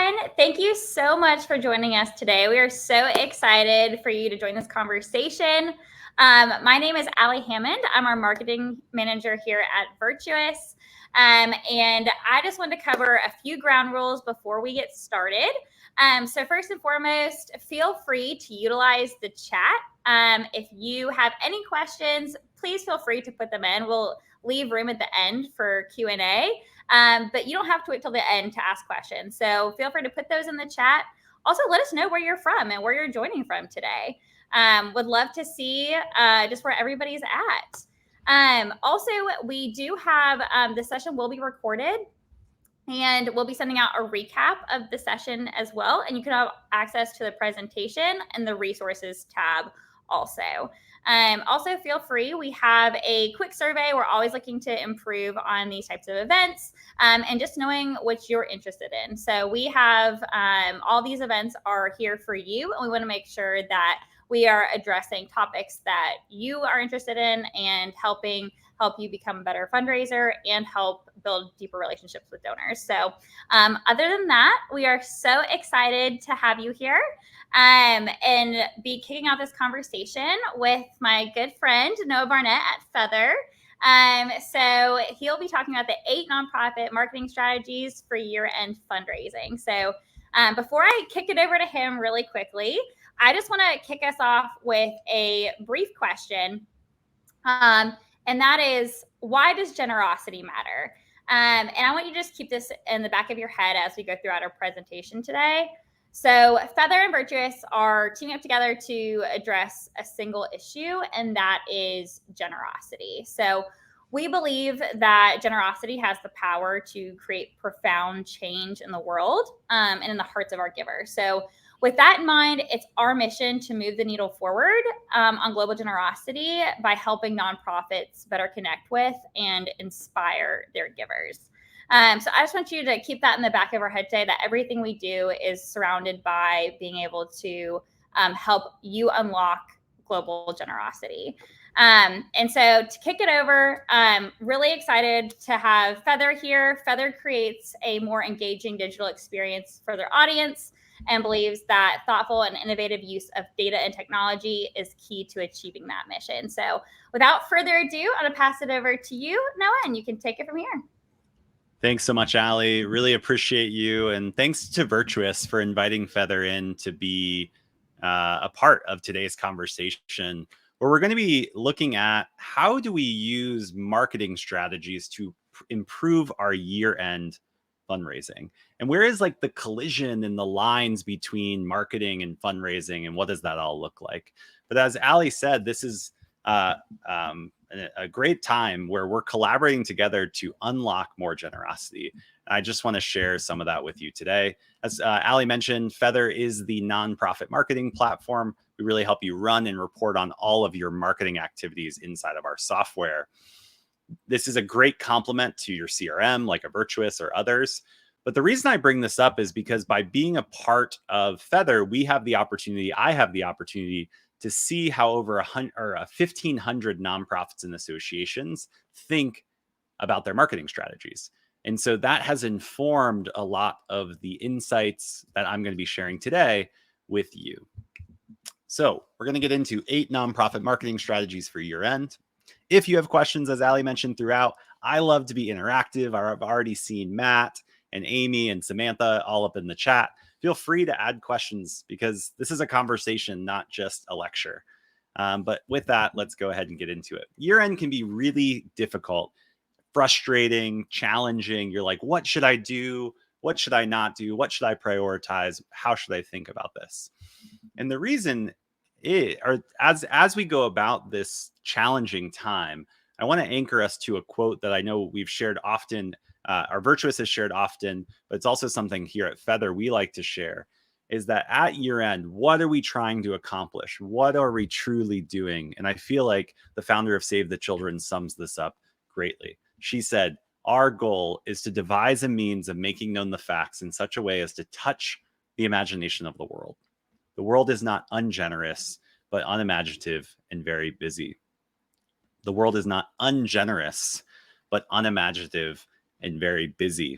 everyone. Thank you so much for joining us today. We are so excited for you to join this conversation. My name is Allie Hammond. I'm our marketing manager here at Virtuous. And I just wanted to cover a few ground rules before we get started. So first and foremost, feel free to utilize the chat. If you have any questions, please feel free to put them in. We'll leave room at the end for Q&A. But you don't have to wait till the end to ask questions. So feel free to put those in the chat. Also, let us know where you're from and where you're joining from today. Would love to see just where everybody's at. Also, we do have the session will be recorded, and we'll be sending out a recap of the session as well. And you can have access to the presentation and the resources tab also. Also, feel free. We have a quick survey. We're always looking to improve on these types of events and just knowing what you're interested in. So we have all these events are here for you, and we want to make sure that we are addressing topics that you are interested in and help you become a better fundraiser and help build deeper relationships with donors. So other than that, we are so excited to have you here and be kicking off this conversation with my good friend, Noah Barnett at Feathr. So he'll be talking about the 8 nonprofit marketing strategies for year-end fundraising. So before I kick it over to him really quickly, I just want to kick us off with a brief question. And that is, why does generosity matter? And I want you to just keep this in the back of your head as we go throughout our presentation today. So Feathr and Virtuous are teaming up together to address a single issue, and that is generosity. So we believe that generosity has the power to create profound change in the world and in the hearts of our givers. So with that in mind, it's our mission to move the needle forward on global generosity by helping nonprofits better connect with and inspire their givers. So I just want you to keep that in the back of our head today, that everything we do is surrounded by being able to help you unlock global generosity. And so to kick it over, I'm really excited to have Feathr here. Feathr creates a more engaging digital experience for their audience and believes that thoughtful and innovative use of data and technology is key to achieving that mission. So without further ado, I'm going to pass it over to you, Noah, and you can take it from here. Thanks so much, Allie. Really appreciate you. And thanks to Virtuous for inviting Feathr in to be a part of today's conversation, where we're going to be looking at how do we use marketing strategies to improve our year-end fundraising, and where is like the collision and the lines between marketing and fundraising, and what does that all look like? But as Allie said, this is a great time where we're collaborating together to unlock more generosity. And I just want to share some of that with you today. As Allie mentioned, Feathr is the nonprofit marketing platform. We really help you run and report on all of your marketing activities inside of our software. This is a great complement to your CRM, like a Virtuous or others. But the reason I bring this up is because by being a part of Feathr, I have the opportunity to see how over 1,500 nonprofits and associations think about their marketing strategies. And so that has informed a lot of the insights that I'm going to be sharing today with you. So we're going to get into 8 nonprofit marketing strategies for year end. If you have questions, as Allie mentioned throughout, I love to be interactive. I've already seen Matt and Amy and Samantha all up in the chat. Feel free to add questions because this is a conversation, not just a lecture. But with that, let's go ahead and get into it. Year end can be really difficult, frustrating, challenging. You're like, what should I do? What should I not do? What should I prioritize? How should I think about this? And the reason as we go about this challenging time, I want to anchor us to a quote that I know we've shared often, our Virtuous has shared often, but it's also something here at Feathr we like to share, is that at year end, what are we trying to accomplish? What are we truly doing? And I feel like the founder of Save the Children sums this up greatly. She said, our goal is to devise a means of making known the facts in such a way as to touch the imagination of the world. The world is not ungenerous, but unimaginative and very busy. The world is not ungenerous, but unimaginative and very busy.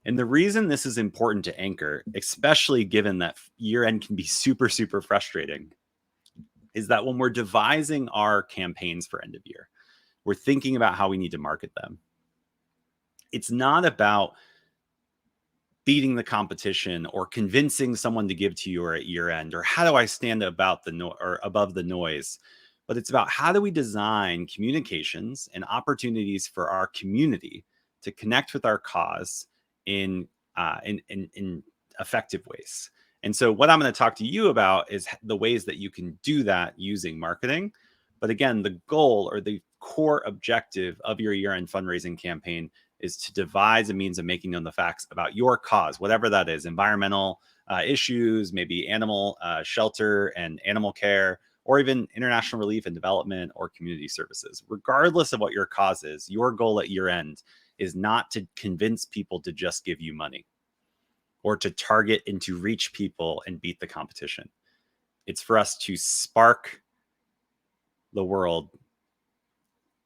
And the reason this is important to anchor, especially given that year end can be super, super frustrating, is that when we're devising our campaigns for end of year, we're thinking about how we need to market them. It's not about beating the competition or convincing someone to give to you or at year end, or how do I stand about or above the noise, but it's about how do we design communications and opportunities for our community to connect with our cause in effective ways. And so what I'm going to talk to you about is the ways that you can do that using marketing. But again, the goal or the core objective of your year-end fundraising campaign is to devise a means of making known the facts about your cause, whatever that is, environmental issues, maybe animal shelter and animal care, or even international relief and development or community services. Regardless of what your cause is, your goal at year end is not to convince people to just give you money or to target and to reach people and beat the competition. It's for us to spark the world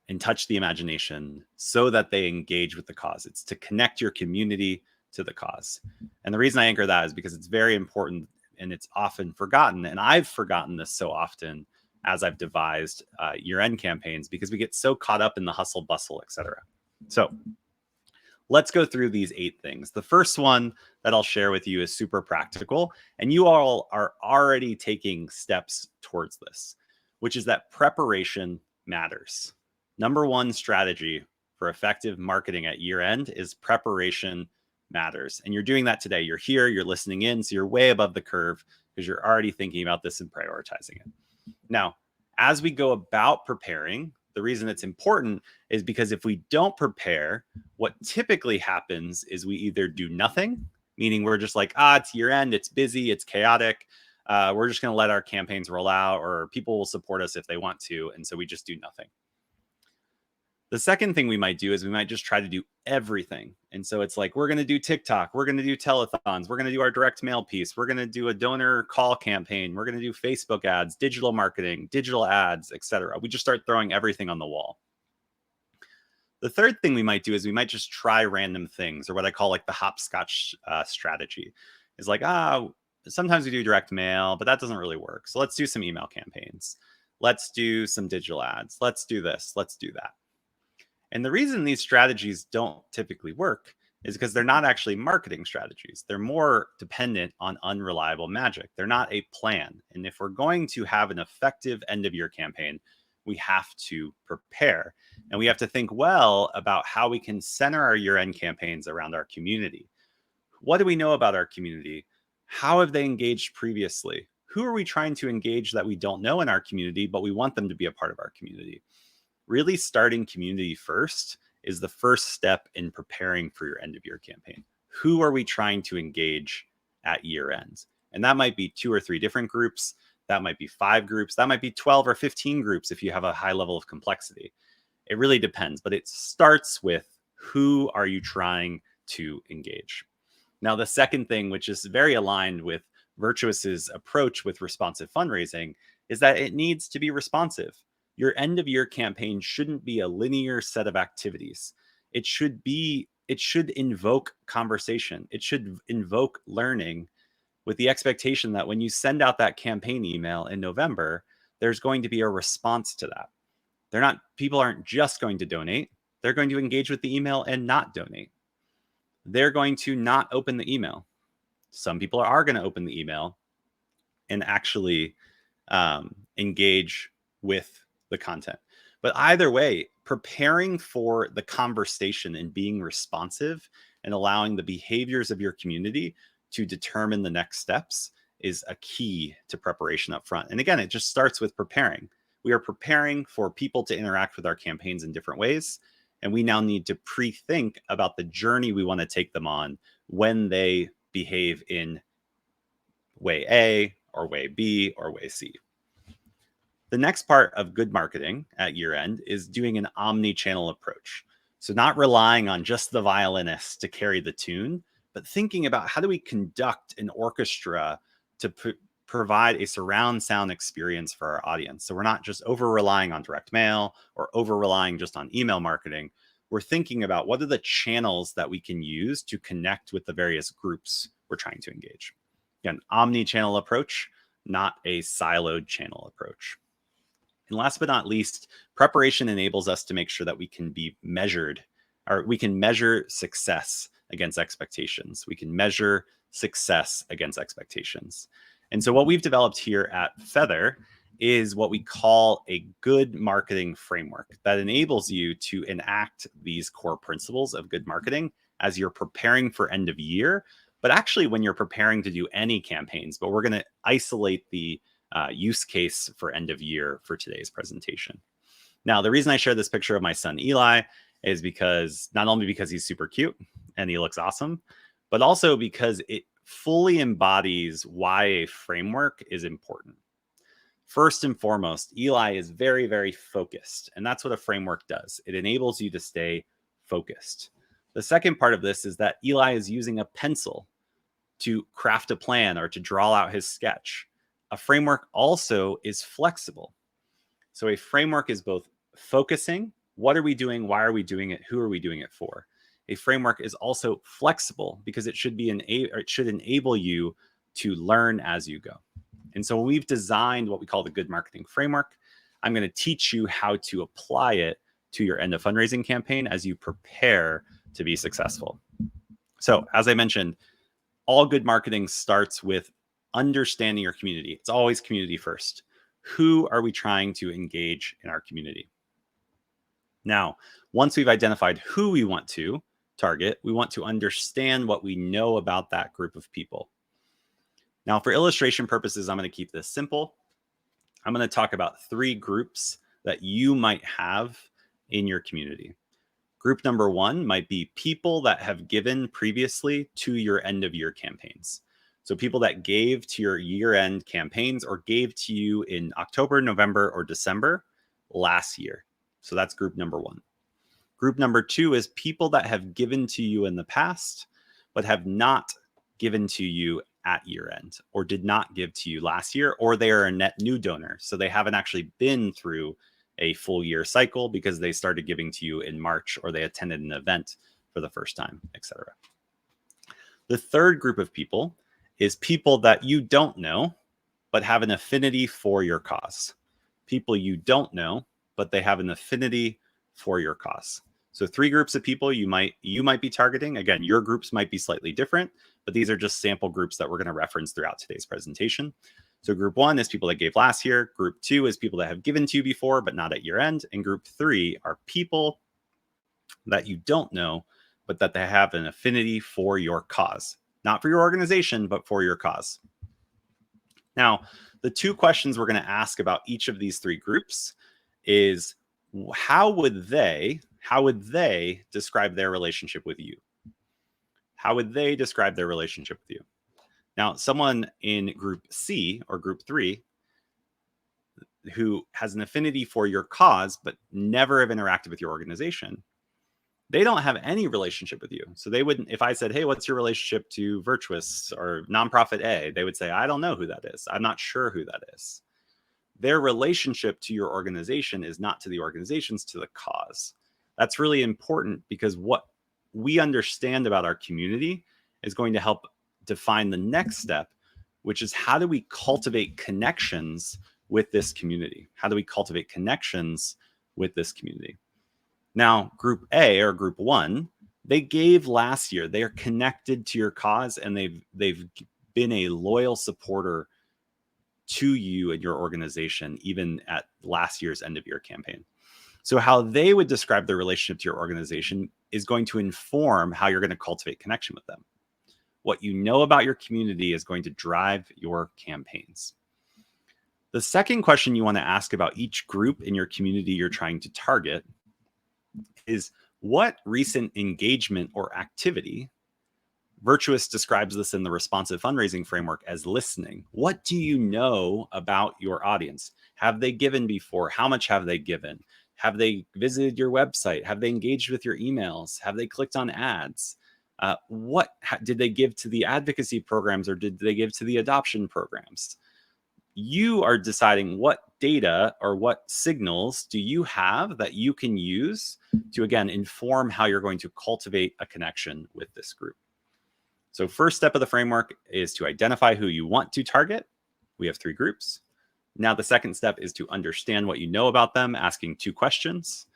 and touch the imagination so that they engage with the cause. It's to connect your community to the cause. And the reason I anchor that is because it's very important and it's often forgotten. And I've forgotten this so often as I've devised year-end campaigns because we get so caught up in the hustle, bustle, etc. So let's go through these 8 things. The first one that I'll share with you is super practical, and you all are already taking steps towards this, which is that preparation matters. Number 1 strategy for effective marketing at year end is preparation matters. And you're doing that today. You're here, you're listening in, so you're way above the curve because you're already thinking about this and prioritizing it. Now, as we go about preparing, the reason it's important is because if we don't prepare, what typically happens is we either do nothing, meaning we're just like, it's year end, it's busy, it's chaotic. We're just going to let our campaigns roll out, or people will support us if they want to. And so we just do nothing. The second thing we might do is we might just try to do everything. And so it's like, we're going to do TikTok, we're going to do telethons, we're going to do our direct mail piece, we're going to do a donor call campaign, we're going to do Facebook ads, digital marketing, digital ads, etc. We just start throwing everything on the wall. The third thing we might do is we might just try random things, or what I call like the hopscotch strategy. Is like, sometimes we do direct mail, but that doesn't really work. So let's do some email campaigns. Let's do some digital ads. Let's do this. Let's do that. And the reason these strategies don't typically work is because they're not actually marketing strategies. They're more dependent on unreliable magic. They're not a plan. And if we're going to have an effective end of year campaign, we have to prepare. And we have to think well about how we can center our year-end campaigns around our community. What do we know about our community? How have they engaged previously? Who are we trying to engage that we don't know in our community, but we want them to be a part of our community? Really starting community first is the first step in preparing for your end of year campaign. Who are we trying to engage at year end? And that might be 2 or 3 different groups. That might be 5 groups. That might be 12 or 15 groups if you have a high level of complexity. It really depends, but it starts with who are you trying to engage? Now, the second thing, which is very aligned with Virtuous's approach with responsive fundraising, is that it needs to be responsive. Your end of year campaign shouldn't be a linear set of activities. It should invoke conversation. It should invoke learning with the expectation that when you send out that campaign email in November, there's going to be a response to that. People aren't just going to donate. They're going to engage with the email and not donate. They're going to not open the email. Some people are going to open the email and actually engage with the content. But either way, preparing for the conversation and being responsive and allowing the behaviors of your community to determine the next steps is a key to preparation up front. And again, it just starts with preparing. We are preparing for people to interact with our campaigns in different ways. And we now need to pre-think about the journey we want to take them on when they behave in way A or way B or way C. The next part of good marketing at year end is doing an omni-channel approach. So not relying on just the violinist to carry the tune, but thinking about how do we conduct an orchestra to provide a surround sound experience for our audience. So we're not just over relying on direct mail or over relying just on email marketing. we're thinking about what are the channels that we can use to connect with the various groups we're trying to engage. Again, omni-channel approach, not a siloed channel approach. And last but not least, preparation enables us to make sure that we can be measured, or we can measure success against expectations. We can measure success against expectations. And so what we've developed here at Feathr is what we call a good marketing framework that enables you to enact these core principles of good marketing as you're preparing for end of year, but actually when you're preparing to do any campaigns. But we're going to isolate the use case for end of year for today's presentation. Now, the reason I share this picture of my son Eli is because not only because he's super cute and he looks awesome, but also because it fully embodies why a framework is important. First and foremost, Eli is very, very focused, and that's what a framework does. It enables you to stay focused. The second part of this is that Eli is using a pencil to craft a plan or to draw out his sketch. A framework also is flexible. So a framework is both focusing, what are we doing, why are we doing it, who are we doing it for? A framework is also flexible because it should enable you to learn as you go. And so we've designed what we call the good marketing framework. I'm going to teach you how to apply it to your end of fundraising campaign as you prepare to be successful. So as I mentioned, all good marketing starts with understanding your community. It's always community first. Who are we trying to engage in our community? Now, once we've identified who we want to target, we want to understand what we know about that group of people. Now, for illustration purposes, I'm going to keep this simple. I'm going to talk about 3 groups that you might have in your community. Group number 1 might be people that have given previously to your end of year campaigns. So people that gave to your year-end campaigns or gave to you in October, November, or December last year. So that's group number 1. Group number 2 is people that have given to you in the past, but have not given to you at year end or did not give to you last year, or they are a net new donor. So they haven't actually been through a full year cycle because they started giving to you in March or they attended an event for the first time, etc. The third group of people is people that you don't know, but have an affinity for your cause. People you don't know, but they have an affinity for your cause. So 3 groups of people you might be targeting. Again, your groups might be slightly different, but these are just sample groups that we're going to reference throughout today's presentation. So group 1 is people that gave last year. Group 2 is people that have given to you before, but not at year end. And group 3 are people that you don't know, but that they have an affinity for your cause. Not for your organization, but for your cause. Now, the 2 questions we're going to ask about each of these 3 groups is how would they describe their relationship with you? How would they describe their relationship with you? Now, someone in group C or group 3 who has an affinity for your cause, but never have interacted with your organization, they don't have any relationship with you. So they wouldn't, if I said, hey, what's your relationship to Virtuous or nonprofit A? They would say, I don't know who that is. I'm not sure who that is. Their relationship to your organization is not to the organizations, to the cause. That's really important because what we understand about our community is going to help define the next step, which is how do we cultivate connections with this community? How do we cultivate connections with this community? Now, group A or group 1, they gave last year. They are connected to your cause and they've been a loyal supporter to you and your organization, even at last year's end of year campaign. So how they would describe their relationship to your organization is going to inform how you're going to cultivate connection with them. What you know about your community is going to drive your campaigns. The second question you want to ask about each group in your community you're trying to target is what recent engagement or activity. Virtuous describes this in the responsive fundraising framework as listening. What do you know about your audience? Have they given before? How much have they given? Have they visited your website? Have they engaged with your emails? Have they clicked on ads? Did they give to the advocacy programs or did they give to the adoption programs? you are deciding what data or what signals do you have that you can use to, again, inform how you're going to cultivate a connection with this group. So first step of the framework is to identify who you want to target. We have 3 groups. Now the second step is to understand what you know about them, asking 2 questions.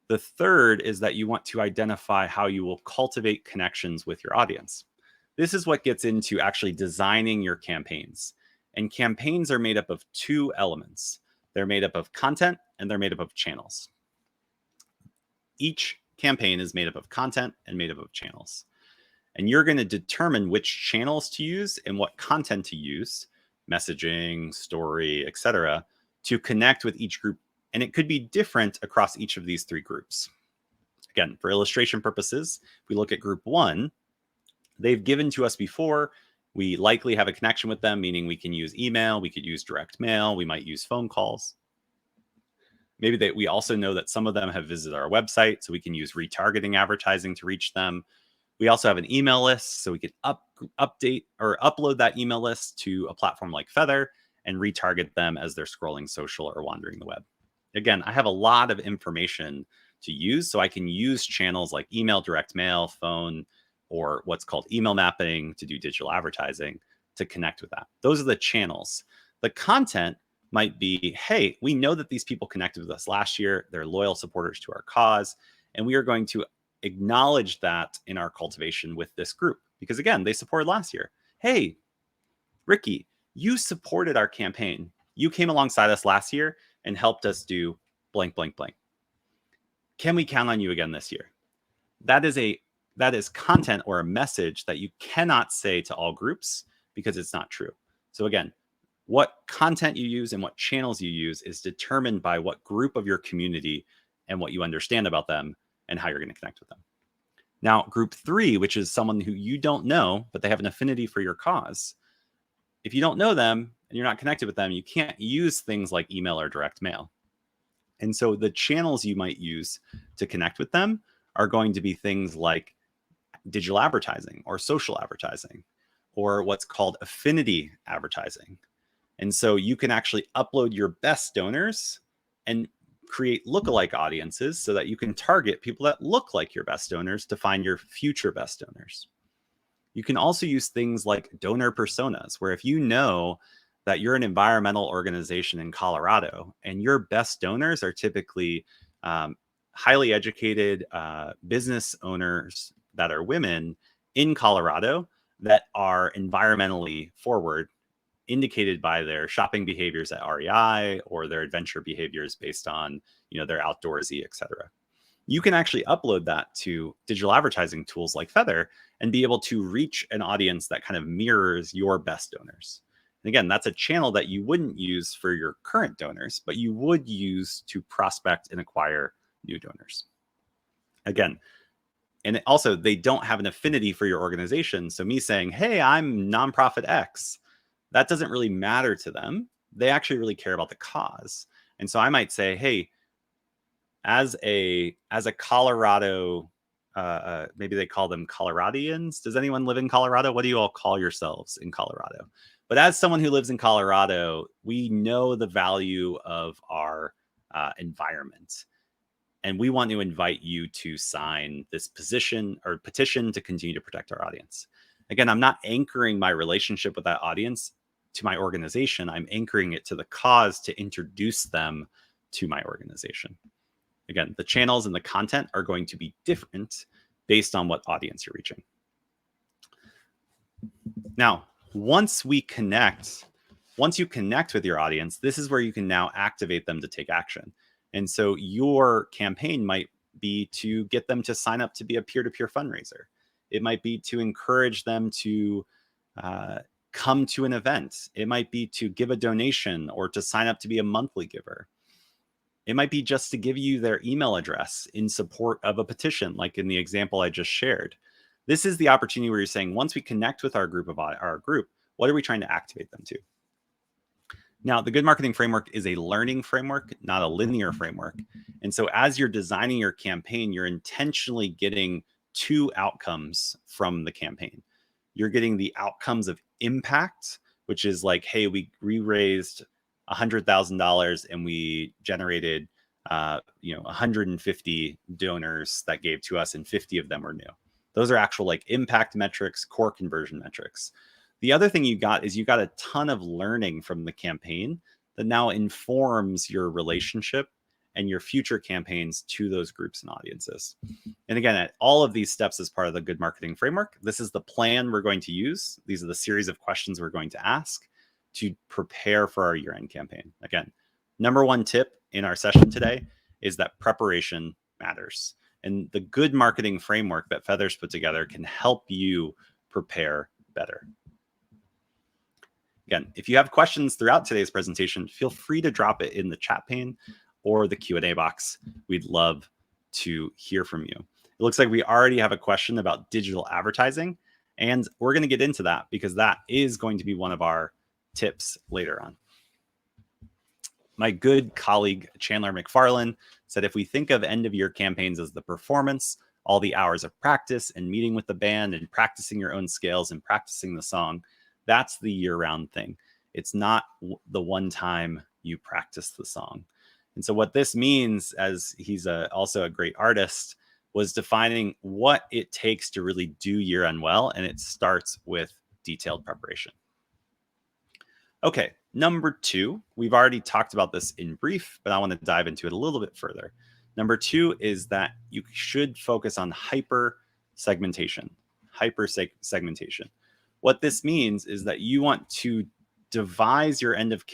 The third is that you want to identify how you will cultivate connections with your audience. This is what gets into actually designing your campaigns. And campaigns are made up of 2 elements. They're made up of content and they're made up of channels. Each campaign is made up of content and made up of channels. And you're going to determine which channels to use and what content to use, messaging, story, etc., to connect with each group. And it could be different across each of these 3 groups. Again, for illustration purposes, if we look at group 1, they've given to us before. We likely have a connection with them, meaning we can use email, we could use direct mail, we might use phone calls. Maybe we also know that some of them have visited our website, so we can use retargeting advertising to reach them. We also have an email list, so we could update or upload that email list to a platform like Feathr and retarget them as they're scrolling social or wandering the web. Again, I have a lot of information to use, so I can use channels like email, direct mail, phone, or what's called email mapping to do digital advertising to connect with that. Those are the channels. The content might be, hey, we know that these people connected with us last year. They're loyal supporters to our cause, and we are going to acknowledge that in our cultivation with this group because, again, they supported last year. Hey, Ricky, you supported our campaign. You came alongside us last year and helped us do blank, blank, blank. Can we count on you again this year? That is content or a message that you cannot say to all groups because it's not true. So again, what content you use and what channels you use is determined by what group of your community and what you understand about them and how you're going to connect with them. Now, group 3, which is someone who you don't know, but they have an affinity for your cause. If you don't know them and you're not connected with them, you can't use things like email or direct mail. And so the channels you might use to connect with them are going to be things like digital advertising or social advertising or what's called affinity advertising. And so you can actually upload your best donors and create lookalike audiences so that you can target people that look like your best donors to find your future best donors. You can also use things like donor personas, where if you know that you're an environmental organization in Colorado and your best donors are typically highly educated business owners that are women in Colorado that are environmentally forward, indicated by their shopping behaviors at REI or their adventure behaviors based on, their outdoorsy, et cetera. You can actually upload that to digital advertising tools like Feathr and be able to reach an audience that kind of mirrors your best donors. And again, that's a channel that you wouldn't use for your current donors, but you would use to prospect and acquire new donors. Again, and also they don't have an affinity for your organization. So me saying, hey, I'm nonprofit X, that doesn't really matter to them. They actually really care about the cause. And so I might say, hey, as a Colorado, maybe they call them Coloradians. Does anyone live in Colorado? What do you all call yourselves in Colorado? But as someone who lives in Colorado, we know the value of our environment. And we want to invite you to sign this petition to continue to protect our audience. Again, I'm not anchoring my relationship with that audience to my organization. I'm anchoring it to the cause to introduce them to my organization. Again, the channels and the content are going to be different based on what audience you're reaching. Now, once you connect with your audience, this is where you can now activate them to take action. And so your campaign might be to get them to sign up to be a peer-to-peer fundraiser. It might be to encourage them to come to an event. It might be to give a donation or to sign up to be a monthly giver. It might be just to give you their email address in support of a petition, like in the example I just shared. This is the opportunity where you're saying, once we connect with our group, what are we trying to activate them to? Now, the Good Marketing Framework is a learning framework, not a linear framework. And so as you're designing your campaign, you're intentionally getting 2 outcomes from the campaign. You're getting the outcomes of impact, which is like, hey, we raised $100,000 and we generated 150 donors that gave to us, and 50 of them were new. Those are actual like impact metrics, core conversion metrics. The other thing you got is you got a ton of learning from the campaign that now informs your relationship and your future campaigns to those groups and audiences. And again, at all of these steps as part of the good marketing framework, this is the plan we're going to use. These are the series of questions we're going to ask to prepare for our year-end campaign. Again, number one tip in our session today is that preparation matters. And the good marketing framework that Feathr's put together can help you prepare better. Again, if you have questions throughout today's presentation, feel free to drop it in the chat pane or the Q&A box. We'd love to hear from you. It looks like we already have a question about digital advertising, and we're going to get into that because that is going to be one of our tips later on. My good colleague, Chandler McFarlane, said if we think of end-of-year campaigns as the performance, all the hours of practice and meeting with the band and practicing your own scales and practicing the song, that's the year-round thing. It's not the one time you practice the song. And so what this means, as he's also a great artist, was defining what it takes to really do year-end well, and it starts with detailed preparation. Okay, number two, we've already talked about this in brief, but I want to dive into it a little bit further. Number two is that you should focus on hyper segmentation. What this means is that you want to devise your end of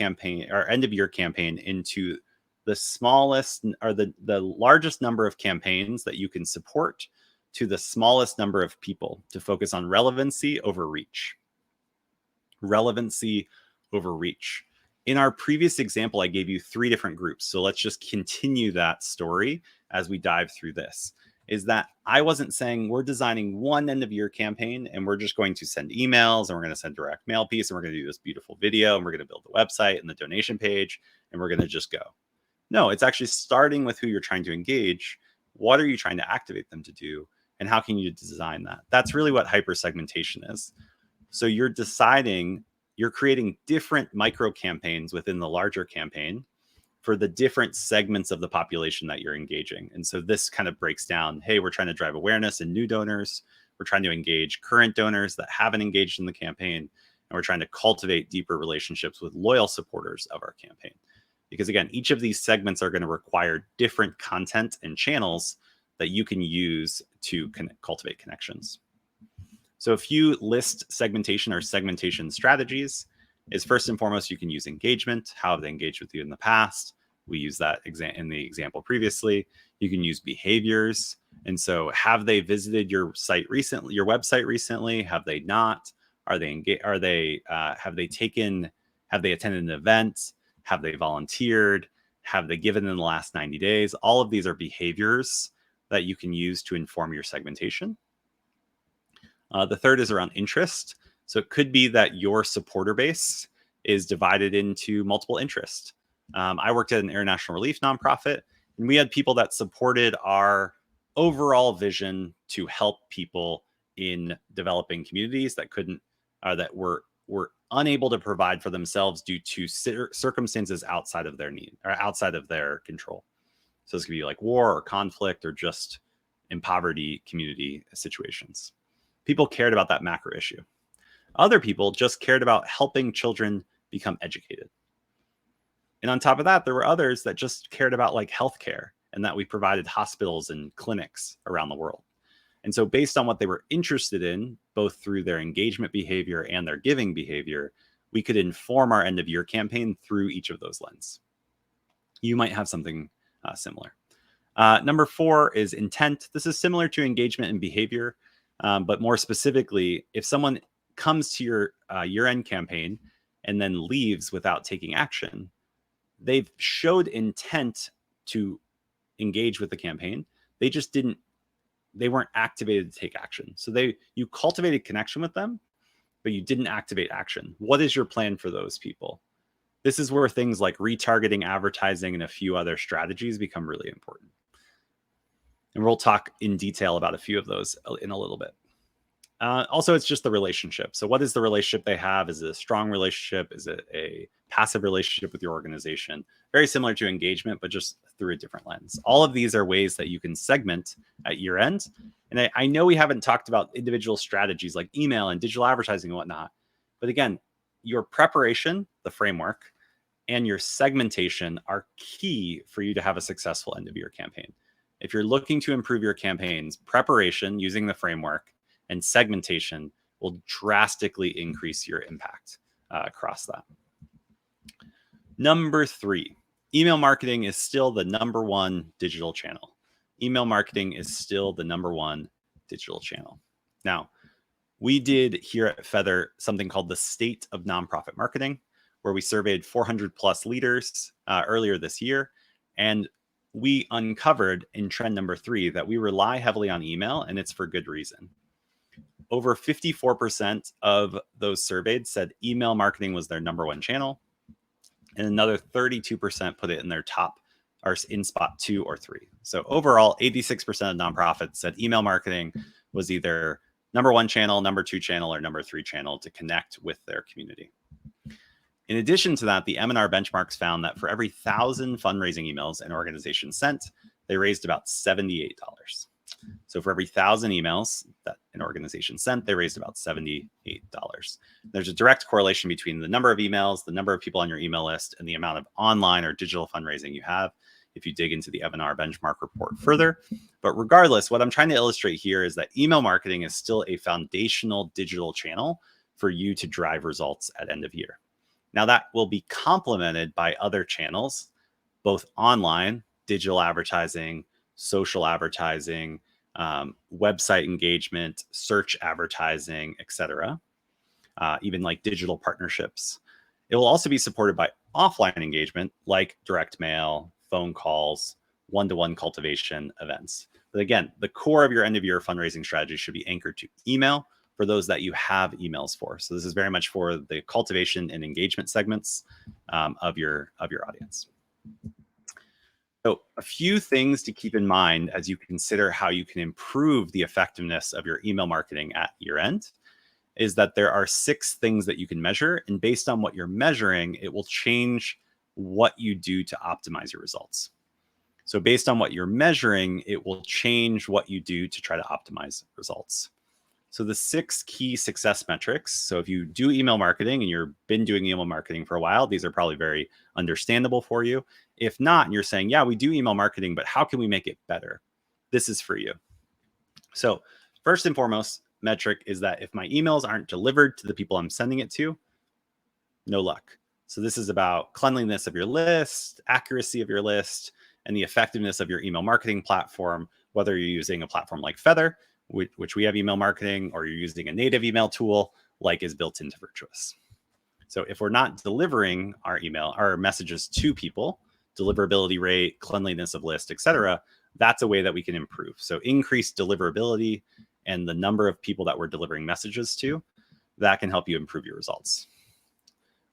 year campaign into the smallest or the largest number of campaigns that you can support to the smallest number of people, to focus on relevancy over reach. Relevancy over reach. In our previous example, I gave you 3 different groups. So let's just continue that story as we dive through this. Is that I wasn't saying we're designing one end of year campaign and we're just going to send emails and we're going to send direct mail piece and we're going to do this beautiful video and we're going to build the website and the donation page and we're going to just go. No, it's actually starting with who you're trying to engage. What are you trying to activate them to do? And how can you design that? That's really what hypersegmentation is. So you're creating different micro campaigns within the larger campaign for the different segments of the population that you're engaging. And so this kind of breaks down, hey, we're trying to drive awareness in new donors. We're trying to engage current donors that haven't engaged in the campaign. And we're trying to cultivate deeper relationships with loyal supporters of our campaign. Because again, each of these segments are going to require different content and channels that you can use to cultivate connections. So a few list segmentation or segmentation strategies is first and foremost, you can use engagement. How have they engaged with you in the past? We used that in the example previously. You can use behaviors. And so have they visited your site recently, your website recently? Have they not? Have they attended an event? Have they volunteered? Have they given in the last 90 days? All of these are behaviors that you can use to inform your segmentation. The third is around interest. So it could be that your supporter base is divided into multiple interests. I worked at an international relief nonprofit, and we had people that supported our overall vision to help people in developing communities that were unable to provide for themselves due to circumstances outside of their need or outside of their control. So this could be like war or conflict or just in poverty community situations. People cared about that macro issue. Other people just cared about helping children become educated. And on top of that, there were others that just cared about like healthcare and that we provided hospitals and clinics around the world. And so based on what they were interested in, both through their engagement behavior and their giving behavior, we could inform our end of year campaign through each of those lenses. You might have something similar. Number 4 is intent. This is similar to engagement and behavior, but more specifically, if someone comes to your year-end campaign and then leaves without taking action, they've showed intent to engage with the campaign. They weren't activated to take action. So you cultivated connection with them, but you didn't activate action. What is your plan for those people? This is where things like retargeting, advertising, and a few other strategies become really important. And we'll talk in detail about a few of those in a little bit. Also, it's just the relationship. So what is the relationship they have? Is it a strong relationship? Is it a passive relationship with your organization? Very similar to engagement, but just through a different lens. All of these are ways that you can segment at year end. And I know we haven't talked about individual strategies like email and digital advertising and whatnot. But again, your preparation, the framework, and your segmentation are key for you to have a successful end of year campaign. If you're looking to improve your campaigns, preparation using the framework and segmentation will drastically increase your impact across that. Number 3, email marketing is still the number one digital channel. Email marketing is still the number one digital channel. Now, we did here at Feathr something called the State of Nonprofit Marketing, where we surveyed 400 plus leaders earlier this year. And we uncovered in trend number 3 that we rely heavily on email, and it's for good reason. Over 54% of those surveyed said email marketing was their number one channel, and another 32% put it in their top or in spot 2 or 3. So overall, 86% of nonprofits said email marketing was either number one channel, number 2 channel, or number 3 channel to connect with their community. In addition to that, the M&R benchmarks found that for every 1,000 fundraising emails an organization sent, they raised about $78. So for every 1,000 emails that an organization sent, they raised about $78. There's a direct correlation between the number of emails, the number of people on your email list, and the amount of online or digital fundraising you have if you dig into the M&R benchmark report further. But regardless, what I'm trying to illustrate here is that email marketing is still a foundational digital channel for you to drive results at end of year. Now that will be complemented by other channels, both online, digital advertising, social advertising, website engagement, search advertising, etc. Even like digital partnerships. It will also be supported by offline engagement like direct mail, phone calls, one-to-one cultivation events. But again, the core of your end of year fundraising strategy should be anchored to email for those that you have emails for. So this is very much for the cultivation and engagement segments of your audience. So a few things to keep in mind as you consider how you can improve the effectiveness of your email marketing at year end is that there are 6 things that you can measure. And based on what you're measuring, it will change what you do to optimize your results. So based on what you're measuring, it will change what you do to try to optimize results. So the 6 key success metrics. So if you do email marketing and you've been doing email marketing for a while, these are probably very understandable for you. If not, and you're saying, yeah, we do email marketing, but how can we make it better? This is for you. So first and foremost metric is that if my emails aren't delivered to the people I'm sending it to, no luck. So this is about cleanliness of your list, accuracy of your list, and the effectiveness of your email marketing platform, whether you're using a platform like Feathr, which we have email marketing, or you're using a native email tool like is built into Virtuous. So if we're not delivering our messages to people, deliverability rate, cleanliness of list, etc., that's a way that we can improve. So increase deliverability and the number of people that we're delivering messages to, that can help you improve your results.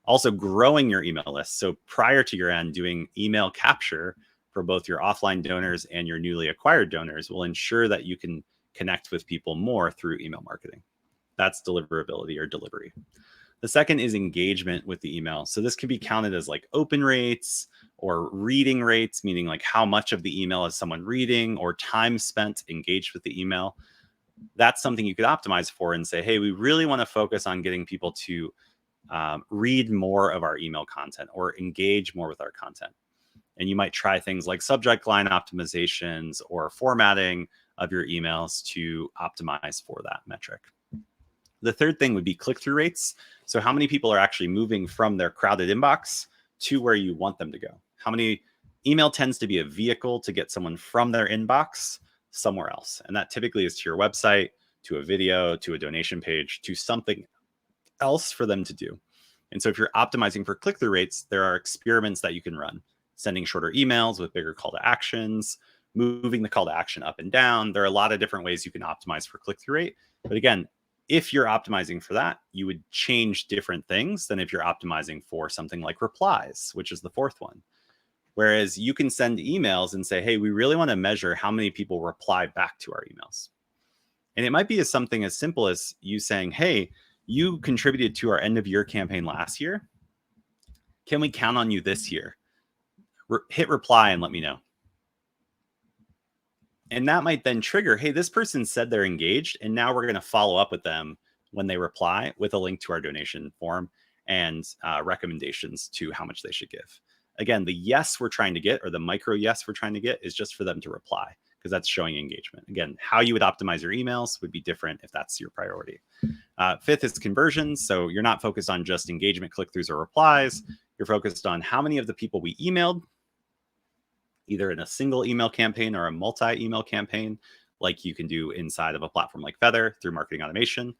Also growing your email list. So prior to your end, doing email capture for both your offline donors and your newly acquired donors will ensure that you can connect with people more through email marketing. That's deliverability or delivery. The second is engagement with the email. So this can be counted as like open rates or reading rates, meaning like how much of the email is someone reading, or time spent engaged with the email. That's something you could optimize for and say, hey, we really want to focus on getting people to read more of our email content or engage more with our content. And you might try things like subject line optimizations or formatting of your emails to optimize for that metric. The third thing would be click-through rates. So how many people are actually moving from their crowded inbox to where you want them to go? How many email tends to be a vehicle to get someone from their inbox somewhere else. And that typically is to your website, to a video, to a donation page, to something else for them to do. And so if you're optimizing for click-through rates, there are experiments that you can run. Sending shorter emails with bigger call to actions, moving the call to action up and down. There are a lot of different ways you can optimize for click-through rate. But again, if you're optimizing for that, you would change different things than if you're optimizing for something like replies, which is the fourth one. Whereas you can send emails and say, hey, we really want to measure how many people reply back to our emails. And it might be something as simple as you saying, hey, you contributed to our end of year campaign last year. Can we count on you this year? Hit reply and let me know. And that might then trigger, hey, this person said they're engaged, and now we're going to follow up with them when they reply with a link to our donation form and recommendations to how much they should give. Again, the yes we're trying to get, or the micro yes we're trying to get, is just for them to reply, because that's showing engagement. Again, how you would optimize your emails would be different if that's your priority. Fifth is conversions. So you're not focused on just engagement, click-throughs, or replies. You're focused on how many of the people we emailed, either in a single email campaign or a multi-email campaign, like you can do inside of a platform like Feathr through marketing automation.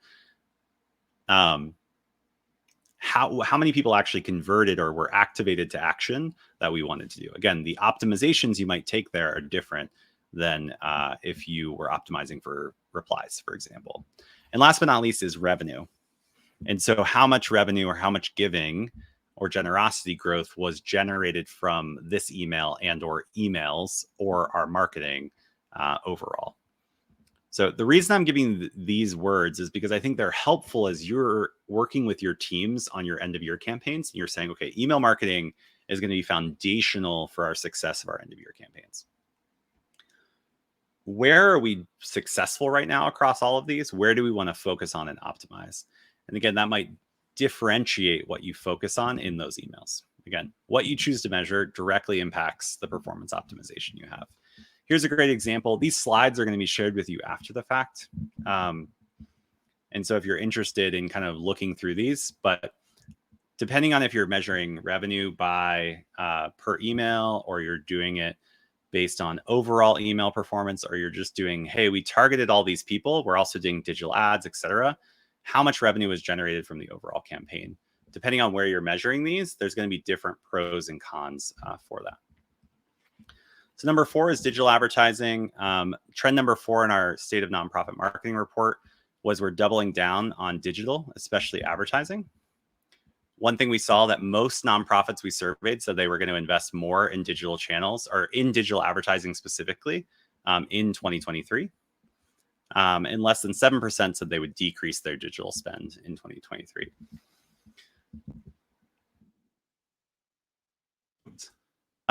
How many people actually converted or were activated to action that we wanted to do. Again, the optimizations you might take there are different than if you were optimizing for replies, for example. And last but not least is revenue. And so how much revenue or how much giving or generosity growth was generated from this email and or emails or our marketing overall. So the reason I'm giving these words is because I think they're helpful as you're working with your teams on your end of year campaigns. And you're saying, okay, email marketing is going to be foundational for our success of our end of year campaigns. Where are we successful right now across all of these? Where do we want to focus on and optimize? And again, that might differentiate what you focus on in those emails. Again, what you choose to measure directly impacts the performance optimization you have. Here's a great example. These slides are going to be shared with you after the fact. And so if you're interested in kind of looking through these, but depending on if you're measuring revenue by per email, or you're doing it based on overall email performance, or you're just doing, hey, we targeted all these people, we're also doing digital ads, etc. How much revenue was generated from the overall campaign? Depending on where you're measuring these, there's going to be different pros and cons for that. So number 4 is digital advertising. Trend number 4 in our State of Nonprofit Marketing report was we're doubling down on digital, especially advertising. One thing we saw that most nonprofits we surveyed said they were going to invest more in digital channels, or in digital advertising specifically, in 2023. And less than 7% said they would decrease their digital spend in 2023.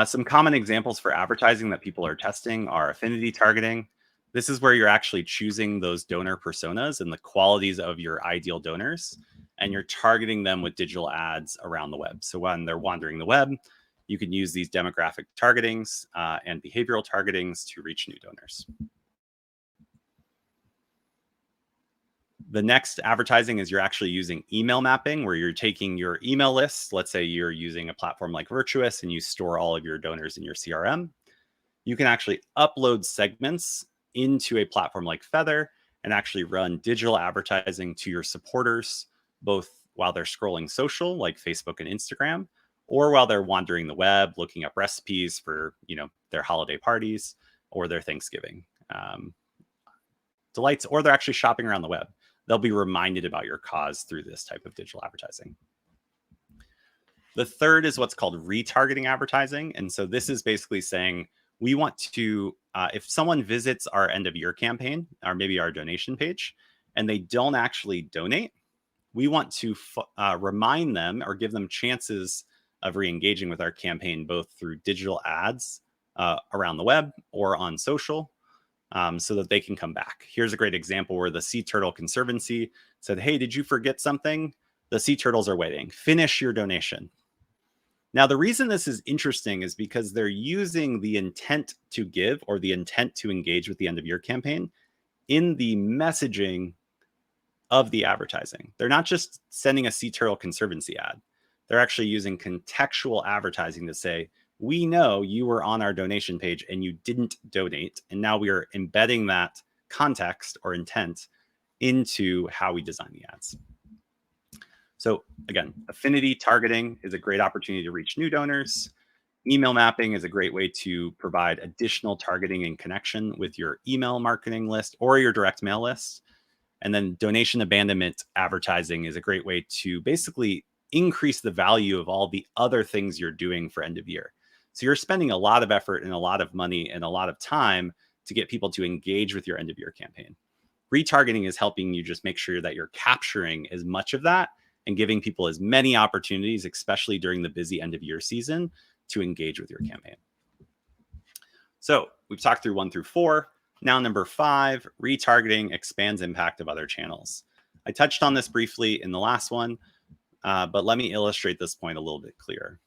Some common examples for advertising that people are testing are affinity targeting. This is where you're actually choosing those donor personas and the qualities of your ideal donors, and you're targeting them with digital ads around the web. So when they're wandering the web, you can use these demographic targetings and behavioral targetings to reach new donors. The next advertising is you're actually using email mapping, where you're taking your email lists. Let's say you're using a platform like Virtuous and you store all of your donors in your CRM. You can actually upload segments into a platform like Feathr and actually run digital advertising to your supporters, both while they're scrolling social like Facebook and Instagram, or while they're wandering the web, looking up recipes for, their holiday parties or their Thanksgiving delights, or they're actually shopping around the web. They'll be reminded about your cause through this type of digital advertising. The third is what's called retargeting advertising. And so this is basically saying we want to, if someone visits our end of year campaign, or maybe our donation page, and they don't actually donate, we want to remind them or give them chances of re-engaging with our campaign, both through digital ads around the web or on social, so that they can come back. Here's a great example where the Sea Turtle Conservancy said, hey, did you forget something? The sea turtles are waiting. Finish your donation. Now, the reason this is interesting is because they're using the intent to give, or the intent to engage with the end of year campaign, in the messaging of the advertising. They're not just sending a Sea Turtle Conservancy ad. They're actually using contextual advertising to say, we know you were on our donation page and you didn't donate. And now we are embedding that context or intent into how we design the ads. So again, affinity targeting is a great opportunity to reach new donors. Email mapping is a great way to provide additional targeting and connection with your email marketing list or your direct mail list. And then donation abandonment advertising is a great way to basically increase the value of all the other things you're doing for end of year. So you're spending a lot of effort and a lot of money and a lot of time to get people to engage with your end of year campaign. Retargeting is helping you just make sure that you're capturing as much of that and giving people as many opportunities, especially during the busy end of year season, to engage with your campaign. So we've talked through 1 through 4. Now number 5, retargeting expands impact of other channels. I touched on this briefly in the last one, but let me illustrate this point a little bit clearer.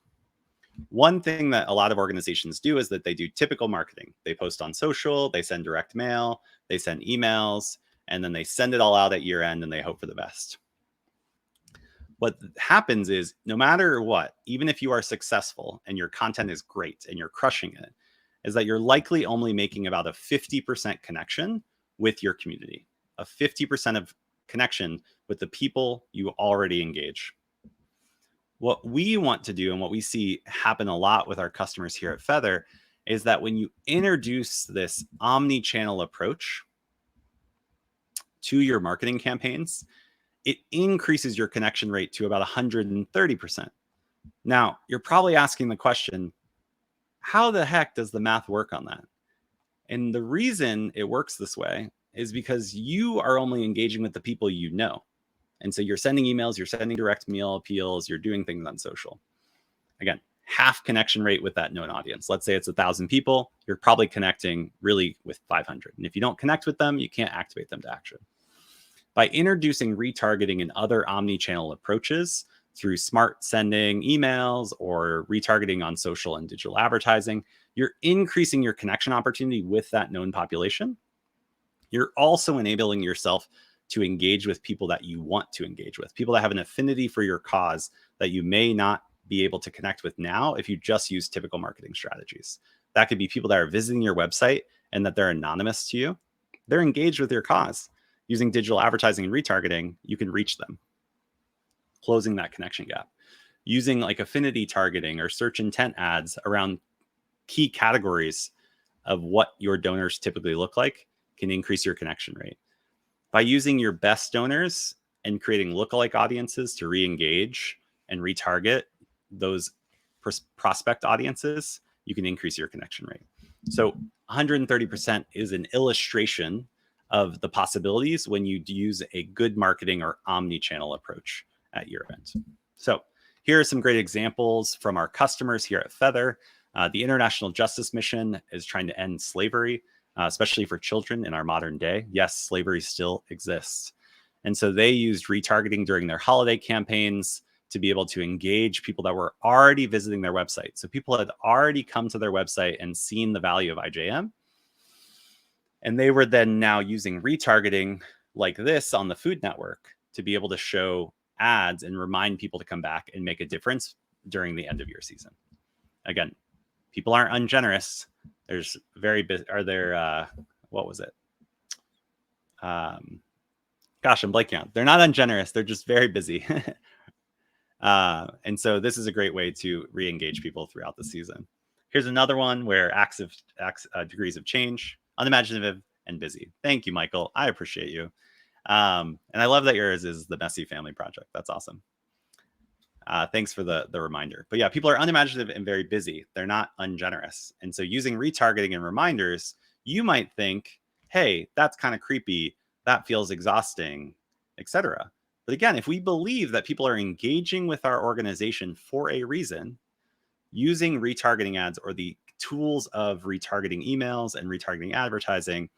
One thing that a lot of organizations do is that they do typical marketing. They post on social, they send direct mail, they send emails, and then they send it all out at year end and they hope for the best. What happens is, no matter what, even if you are successful and your content is great and you're crushing it, is that you're likely only making about a 50% connection with your community, a 50% of connection with the people you already engage. What we want to do and what we see happen a lot with our customers here at Feathr is that when you introduce this omni-channel approach to your marketing campaigns, it increases your connection rate to about 130%. Now, you're probably asking the question, how the heck does the math work on that? And the reason it works this way is because you are only engaging with the people you know. And so you're sending emails, you're sending direct mail appeals, you're doing things on social. Again, half connection rate with that known audience. Let's say it's 1,000 people, you're probably connecting really with 500. And if you don't connect with them, you can't activate them to action. By introducing retargeting and other omni-channel approaches through smart sending emails or retargeting on social and digital advertising, you're increasing your connection opportunity with that known population. You're also enabling yourself to engage with people that you want to engage with, people that have an affinity for your cause that you may not be able to connect with now if you just use typical marketing strategies. That could be people that are visiting your website and that they're anonymous to you. They're engaged with your cause. Using digital advertising and retargeting, you can reach them, closing that connection gap. Using like affinity targeting or search intent ads around key categories of what your donors typically look like can increase your connection rate. By using your best donors and creating lookalike audiences to re-engage and retarget those prospect audiences, you can increase your connection rate. So 130% is an illustration of the possibilities when you use a good marketing or omni-channel approach at your event. So here are some great examples from our customers here at Feathr. The International Justice Mission is trying to end slavery, especially for children in our modern day. Yes, slavery still exists. And so they used retargeting during their holiday campaigns to be able to engage people that were already visiting their website. So people had already come to their website and seen the value of IJM. And they were then now using retargeting like this on the Food Network to be able to show ads and remind people to come back and make a difference during the end of year season. Again, people aren't ungenerous. There's what was it? Gosh, I'm blanking out. They're not ungenerous. They're just very busy. And so this is a great way to re-engage people throughout the season. Here's another one where degrees of change, unimaginative and busy. Thank you, Michael. I appreciate you. And I love that yours is the messy family project. That's awesome. Thanks for the reminder. But yeah, people are unimaginative and very busy. They're not ungenerous. And so using retargeting and reminders, you might think, hey, that's kind of creepy. That feels exhausting, etc. But again, if we believe that people are engaging with our organization for a reason, using retargeting ads or the tools of retargeting emails and retargeting advertising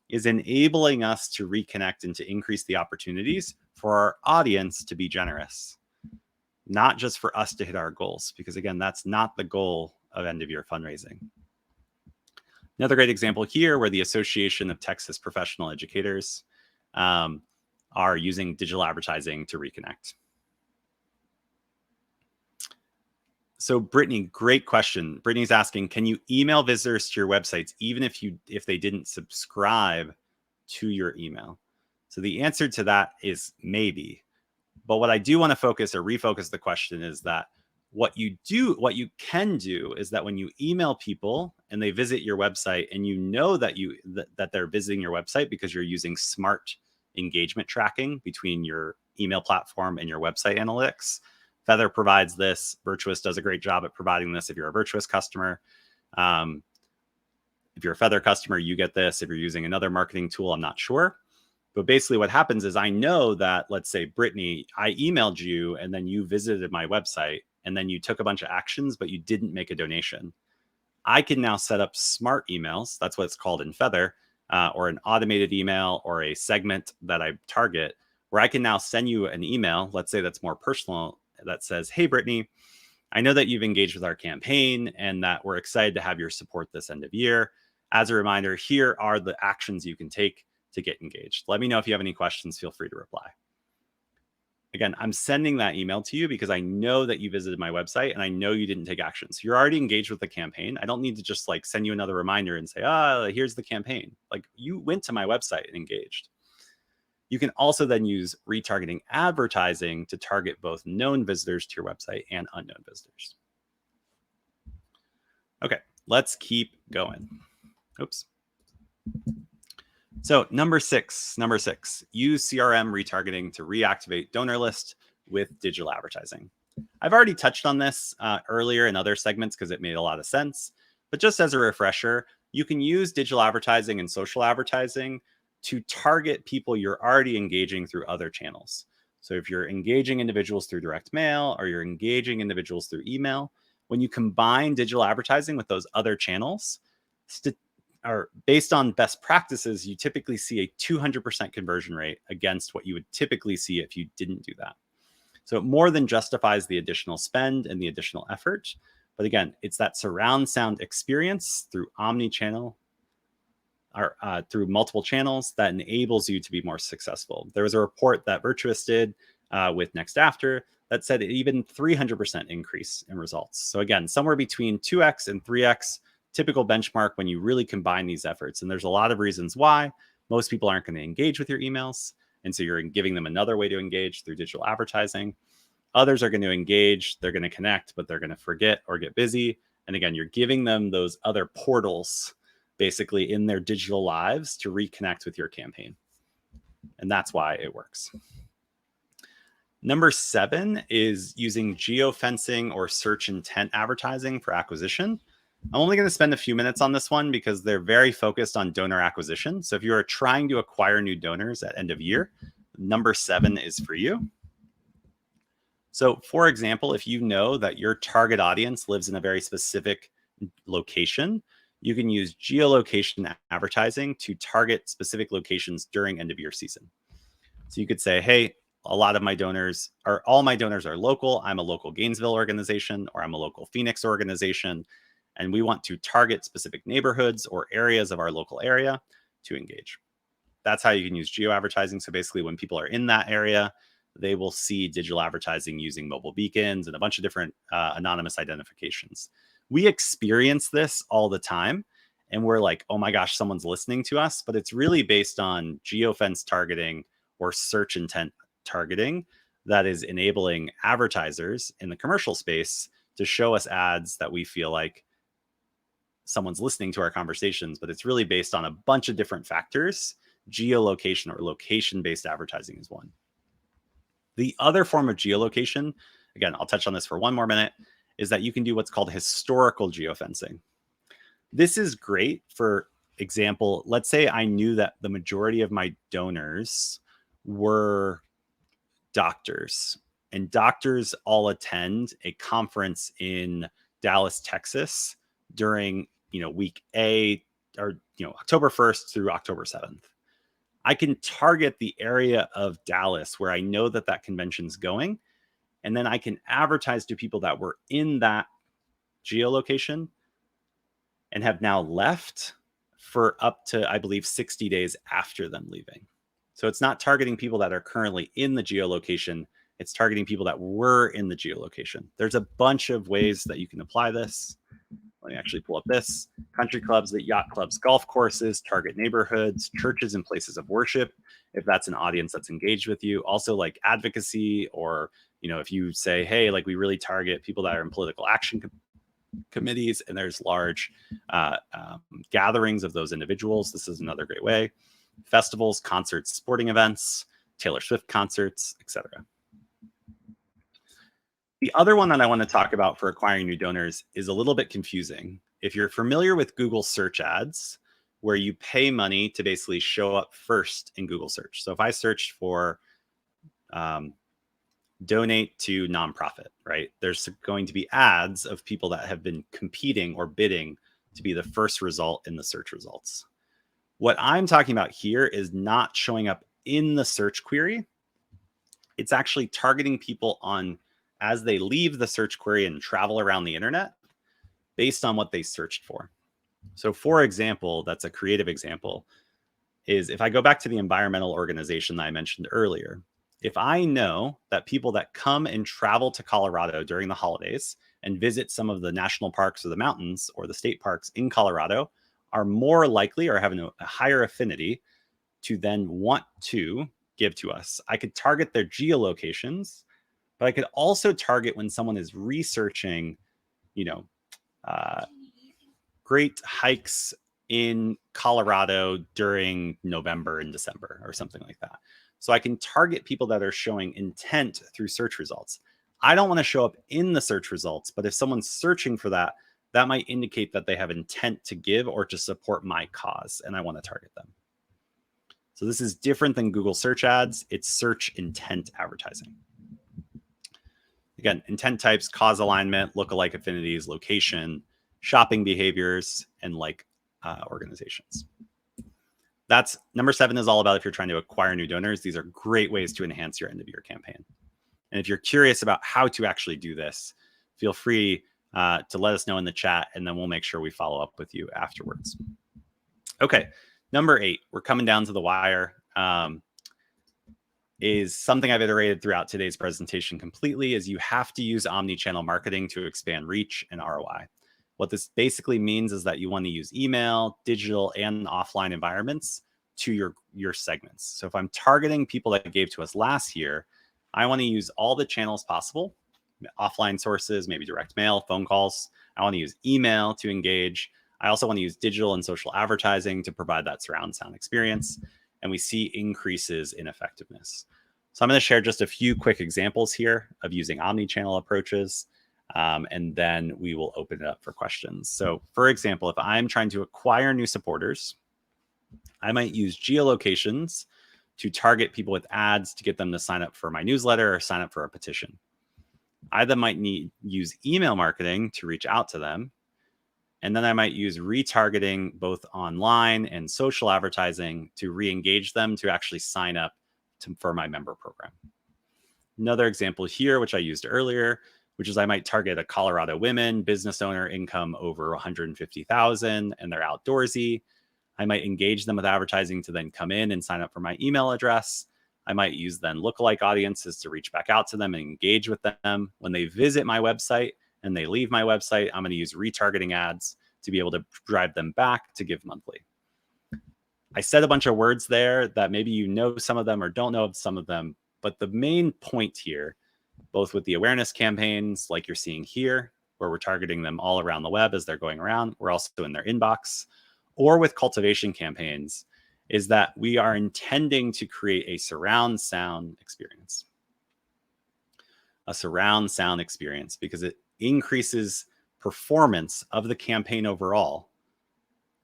is enabling us to reconnect and to increase the opportunities for our audience to be generous, not just for us to hit our goals, because again, that's not the goal of end of year fundraising. Another great example here where the Association of Texas Professional Educators are using digital advertising to reconnect. So Brittany, great question. Brittany's asking, can you email visitors to your websites even if they didn't subscribe to your email? So the answer to that is maybe. But what I do want to focus or refocus the question is that what you can do is that when you email people and they visit your website and you know that that they're visiting your website because you're using smart engagement tracking between your email platform and your website analytics. Feathr provides this. Virtuous does a great job at providing this if you're a Virtuous customer. If you're a Feathr customer, you get this. If you're using another marketing tool, I'm not sure. But basically what happens is I know that, let's say, Brittany, I emailed you and then you visited my website and then you took a bunch of actions, but you didn't make a donation. I can now set up smart emails. That's what it's called in Feathr, or an automated email or a segment that I target, where I can now send you an email, let's say that's more personal, that says, hey, Brittany, I know that you've engaged with our campaign and that we're excited to have your support this end of year. As a reminder, here are the actions you can take to get engaged. Let me know if you have any questions. Feel free to reply. Again, I'm sending that email to you because I know that you visited my website and I know you didn't take action. So you're already engaged with the campaign. I don't need to just like send you another reminder and say, here's the campaign. Like, you went to my website and engaged. You can also then use retargeting advertising to target both known visitors to your website and unknown visitors. Okay, let's keep going. Oops. So number six, use CRM retargeting to reactivate donor list with digital advertising. I've already touched on this earlier in other segments because it made a lot of sense. But just as a refresher, you can use digital advertising and social advertising to target people you're already engaging through other channels. So if you're engaging individuals through direct mail or you're engaging individuals through email, when you combine digital advertising with those other channels, or based on best practices, you typically see a 200% conversion rate against what you would typically see if you didn't do that. So it more than justifies the additional spend and the additional effort. But again, it's that surround sound experience through omni-channel or through multiple channels that enables you to be more successful. There was a report that Virtuous did with Next After that said even 300% increase in results. So again, somewhere between 2x and 3x typical benchmark when you really combine these efforts. And there's a lot of reasons why. Most people aren't going to engage with your emails. And so you're giving them another way to engage through digital advertising. Others are going to engage, they're going to connect, but they're going to forget or get busy. And again, you're giving them those other portals basically in their digital lives to reconnect with your campaign. And that's why it works. Number 7 is using geofencing or search intent advertising for acquisition. I'm only going to spend a few minutes on this one because they're very focused on donor acquisition. So if you are trying to acquire new donors at end of year, number 7 is for you. So for example, if you know that your target audience lives in a very specific location, you can use geolocation advertising to target specific locations during end of year season. So you could say, hey, all my donors are local. I'm a local Gainesville organization, or I'm a local Phoenix organization. And we want to target specific neighborhoods or areas of our local area to engage. That's how you can use geo advertising. So basically when people are in that area, they will see digital advertising using mobile beacons and a bunch of different anonymous identifications. We experience this all the time. And we're like, oh my gosh, someone's listening to us. But it's really based on geofence targeting or search intent targeting that is enabling advertisers in the commercial space to show us ads that we feel like someone's listening to our conversations. But it's really based on a bunch of different factors. Geolocation or location-based advertising is one. The other form of geolocation, again, I'll touch on this for one more minute, is that you can do what's called historical geofencing. This is great. For example, let's say I knew that the majority of my donors were doctors, and doctors all attend a conference in Dallas, Texas during, week A, or, October 1st through October 7th. I can target the area of Dallas where I know that convention's going. And then I can advertise to people that were in that geolocation and have now left for up to, I believe, 60 days after them leaving. So it's not targeting people that are currently in the geolocation. It's targeting people that were in the geolocation. There's a bunch of ways that you can apply this. Let me actually pull up this. Country clubs, yacht clubs, golf courses, target neighborhoods, churches and places of worship, if that's an audience that's engaged with you. Also like advocacy, or, if you say, hey, like we really target people that are in political action committees and there's large gatherings of those individuals. This is another great way. Festivals, concerts, sporting events, Taylor Swift concerts, etc. The other one that I want to talk about for acquiring new donors is a little bit confusing. If you're familiar with Google search ads, where you pay money to basically show up first in Google search. So if I searched for donate to nonprofit, right? There's going to be ads of people that have been competing or bidding to be the first result in the search results. What I'm talking about here is not showing up in the search query. It's actually targeting people on as they leave the search query and travel around the internet based on what they searched for. So for example, that's a creative example, is if I go back to the environmental organization that I mentioned earlier, if I know that people that come and travel to Colorado during the holidays and visit some of the national parks or the mountains or the state parks in Colorado are more likely or have a higher affinity to then want to give to us, I could target their geolocations, but I could also target when someone is researching, great hikes in Colorado during November and December or something like that. So I can target people that are showing intent through search results. I don't want to show up in the search results, but if someone's searching for that, that might indicate that they have intent to give or to support my cause, and I want to target them. So this is different than Google search ads. It's search intent advertising. Again, intent types, cause alignment, lookalike affinities, location, shopping behaviors, and like organizations. That's number 7 is all about if you're trying to acquire new donors. These are great ways to enhance your end of year campaign. And if you're curious about how to actually do this, feel free to let us know in the chat, and then we'll make sure we follow up with you afterwards. Okay, number 8, we're coming down to the wire. Is something I've iterated throughout today's presentation completely, is you have to use omni-channel marketing to expand reach and ROI. What this basically means is that you want to use email, digital, and offline environments to your segments. So if I'm targeting people that gave to us last year, I want to use all the channels possible, offline sources, maybe direct mail, phone calls. I want to use email to engage. I also want to use digital and social advertising to provide that surround sound experience. And we see increases in effectiveness. So I'm going to share just a few quick examples here of using omni-channel approaches, and then we will open it up for questions. So for example, if I'm trying to acquire new supporters, I might use geolocations to target people with ads to get them to sign up for my newsletter or sign up for a petition. I then might use email marketing to reach out to them. And then I might use retargeting both online and social advertising to re-engage them to actually sign up for my member program. Another example here, which I used earlier, which is I might target a Colorado women business owner, income over 150,000, and they're outdoorsy. I might engage them with advertising to then come in and sign up for my email address. I might use then lookalike audiences to reach back out to them and engage with them. When they visit my website and they leave my website, I'm going to use retargeting ads to be able to drive them back to give monthly. I said a bunch of words there that maybe you know some of them or don't know some of them, but the main point here, both with the awareness campaigns like you're seeing here, where we're targeting them all around the web as they're going around, we're also in their inbox, or with cultivation campaigns, is that we are intending to create a surround sound experience. A surround sound experience because it increases performance of the campaign overall.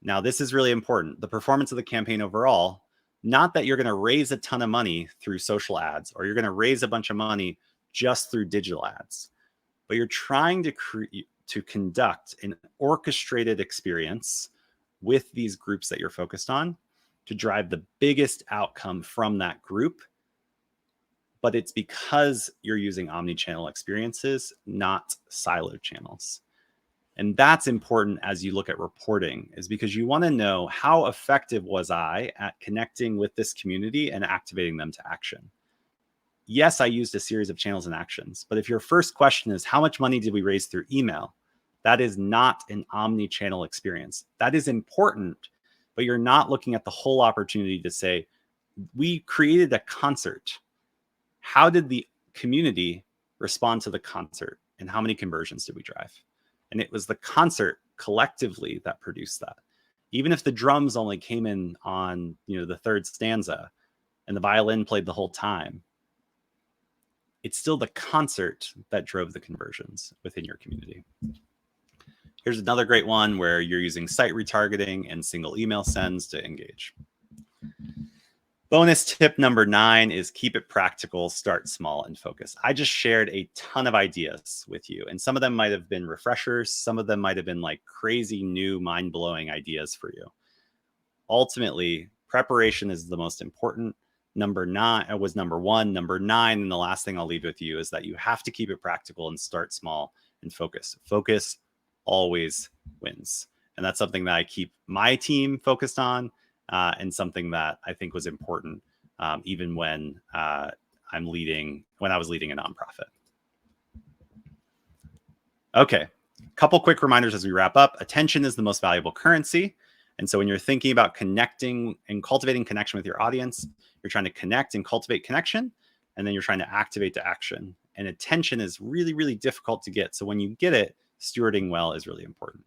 Now, this is really important. The performance of the campaign overall, not that you're going to raise a ton of money through social ads or you're going to raise a bunch of money just through digital ads, but you're trying to conduct an orchestrated experience with these groups that you're focused on to drive the biggest outcome from that group. But it's because you're using omni-channel experiences, not siloed channels. And that's important as you look at reporting, is because you want to know how effective was I at connecting with this community and activating them to action. Yes, I used a series of channels and actions, but if your first question is how much money did we raise through email, that is not an omni-channel experience. That is important, but you're not looking at the whole opportunity to say, we created a concert. How did the community respond to the concert? And how many conversions did we drive? And it was the concert collectively that produced that. Even if the drums only came in on, the third stanza and the violin played the whole time, it's still the concert that drove the conversions within your community. Here's another great one where you're using site retargeting and single email sends to engage. Bonus tip number 9 is keep it practical, start small, and focus. I just shared a ton of ideas with you, and some of them might have been refreshers. Some of them might have been like crazy new mind-blowing ideas for you. Ultimately, preparation is the most important. Number 9 was number 1. Number 9, and the last thing I'll leave with you is that you have to keep it practical and start small and focus. Focus always wins. And that's something that I keep my team focused on, and something that I think was important even when I was leading a nonprofit. Okay, a couple quick reminders as we wrap up. Attention is the most valuable currency. And so when you're thinking about connecting and cultivating connection with your audience, you're trying to connect and cultivate connection, and then you're trying to activate to action. And attention is really, really difficult to get. So when you get it, stewarding well is really important.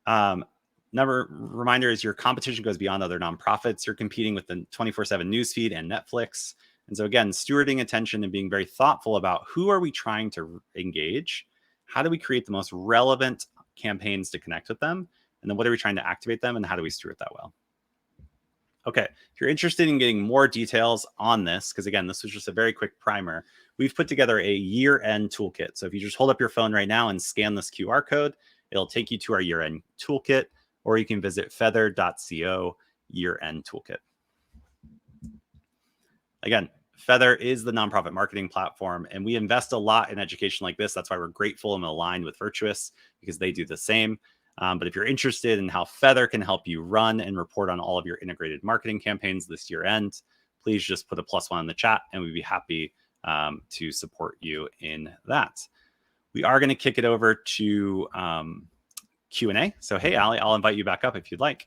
Another reminder is your competition goes beyond other nonprofits. You're competing with the 24/7 newsfeed and Netflix. And so again, stewarding attention and being very thoughtful about who are we trying to engage? How do we create the most relevant campaigns to connect with them? And then what are we trying to activate them, and how do we steward that well? Okay, if you're interested in getting more details on this, because again, this was just a very quick primer, we've put together a year-end toolkit. So if you just hold up your phone right now and scan this QR code, it'll take you to our year-end toolkit, or you can visit feathr.co year-end toolkit. Again, Feathr is the nonprofit marketing platform, and we invest a lot in education like this. That's why we're grateful and aligned with Virtuous, because they do the same. But if you're interested in how Feathr can help you run and report on all of your integrated marketing campaigns this year end, please just put a +1 in the chat, and we'd be happy to support you in that. We are going to kick it over to Q&A. So, hey, Ali, I'll invite you back up if you'd like.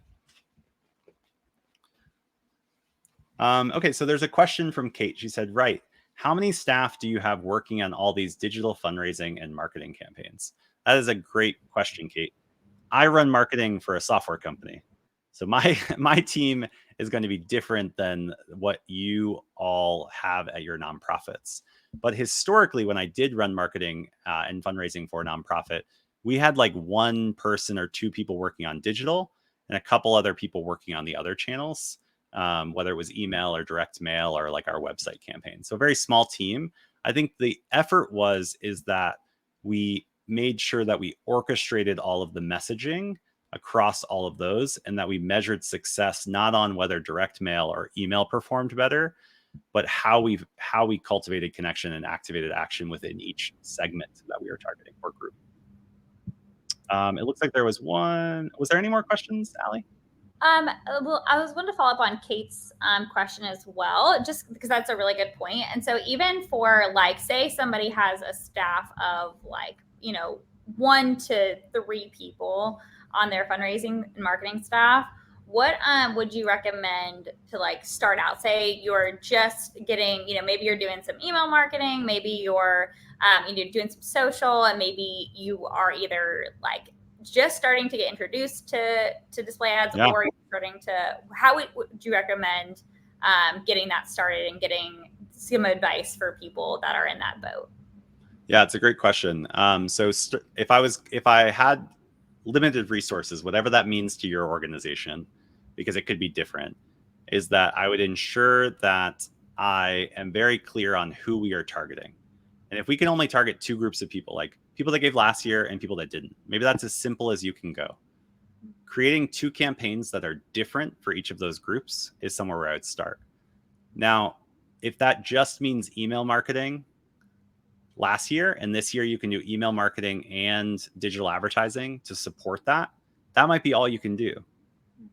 Okay, so there's a question from Kate. She said, right, how many staff do you have working on all these digital fundraising and marketing campaigns? That is a great question, Kate. I run marketing for a software company. So my team is going to be different than what you all have at your nonprofits. But historically, when I did run marketing and fundraising for a nonprofit, we had like 1 person or 2 people working on digital and a couple other people working on the other channels, whether it was email or direct mail or like our website campaign. So a very small team. I think the effort is that we made sure that we orchestrated all of the messaging across all of those, and that we measured success not on whether direct mail or email performed better, but how we cultivated connection and activated action within each segment that we were targeting or group. It looks like there was one. Was there any more questions, Ali? Well, I was going to follow up on Kate's question as well, just because that's a really good point. And so even for like, say somebody has a staff of like, 1 to 3 people on their fundraising and marketing staff, what would you recommend to like start out? Say you're just getting, maybe you're doing some email marketing, maybe you're doing some social, and maybe you are either like just starting to get introduced to display ads, Yeah. or starting to, how would you recommend getting that started and getting some advice for people that are in that boat? Yeah, it's a great question. So if I had limited resources, whatever that means to your organization, because it could be different, is that I would ensure that I am very clear on who we are targeting. And if we can only target 2 groups of people, like people that gave last year and people that didn't, maybe that's as simple as you can go. Creating 2 campaigns that are different for each of those groups is somewhere where I would start. Now, if that just means email marketing last year, and this year you can do email marketing and digital advertising to support that, that might be all you can do.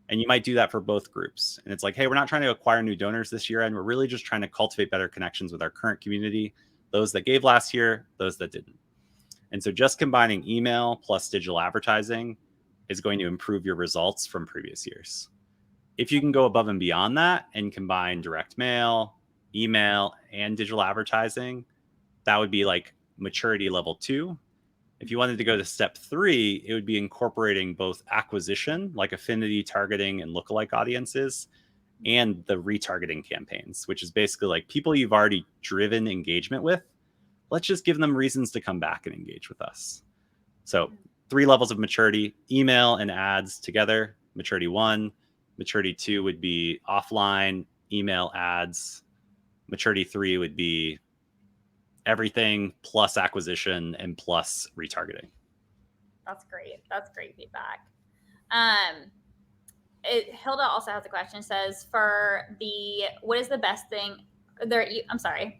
And you might do that for both groups. And it's like, hey, we're not trying to acquire new donors this year, and we're really just trying to cultivate better connections with our current community, those that gave last year, those that didn't. And so just combining email plus digital advertising is going to improve your results from previous years. If you can go above and beyond that and combine direct mail, email, and digital advertising, that would be like maturity level 2. If you wanted to go to step 3, it would be incorporating both acquisition, like affinity targeting and lookalike audiences, and the retargeting campaigns, which is basically like people you've already driven engagement with. Let's just give them reasons to come back and engage with us. So 3 levels of maturity: email and ads together. Maturity 1. Maturity 2 would be offline, email, ads. Maturity 3 would be everything plus acquisition and plus retargeting. That's great. That's great feedback. Hilda also has a question. It says, what is the best thing? I'm sorry.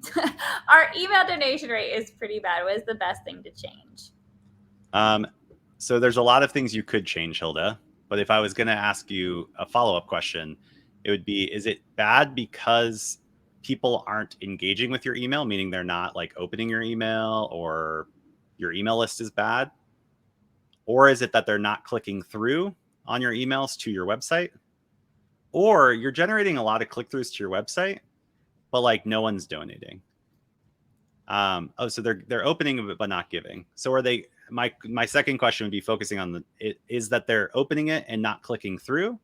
Our email donation rate is pretty bad. What is the best thing to change? So there's a lot of things you could change, Hilda. But if I was going to ask you a follow-up question, it would be, is it bad because people aren't engaging with your email, meaning they're not like opening your email, or your email list is bad? Or is it that they're not clicking through on your emails to your website? Or you're generating a lot of click-throughs to your website, but like no one's donating. So they're opening but not giving. So are they? My second question would be focusing on is that they're opening it and not clicking through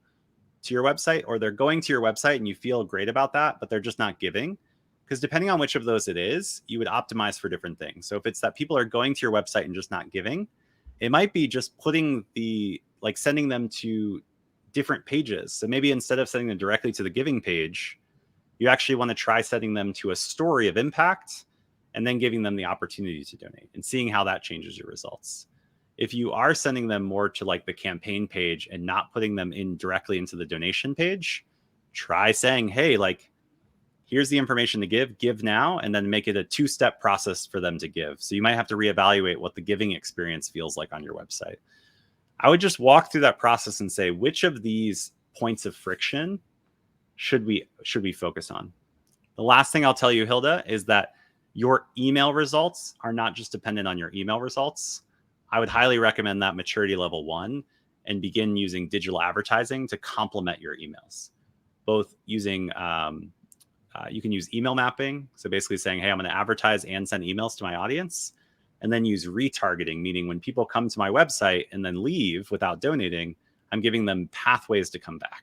to your website, or they're going to your website and you feel great about that, but they're just not giving? Because depending on which of those it is, you would optimize for different things. So if it's that people are going to your website and just not giving, it might be just sending them to different pages. So maybe instead of sending them directly to the giving page, you actually want to try sending them to a story of impact and then giving them the opportunity to donate and seeing how that changes your results. If you are sending them more to like the campaign page and not putting them in directly into the donation page, try saying, hey, like, here's the information to give now, and then make it a 2-step process for them to give. So you might have to reevaluate what the giving experience feels like on your website. I would just walk through that process and say, which of these points of friction should we focus on? The last thing I'll tell you, Hilda, is that your email results are not just dependent on your email results. I would highly recommend that maturity level 1 and begin using digital advertising to complement your emails. Both using, you can use email mapping. So basically saying, hey, I'm going to advertise and send emails to my audience. And then use retargeting, meaning when people come to my website and then leave without donating, I'm giving them pathways to come back.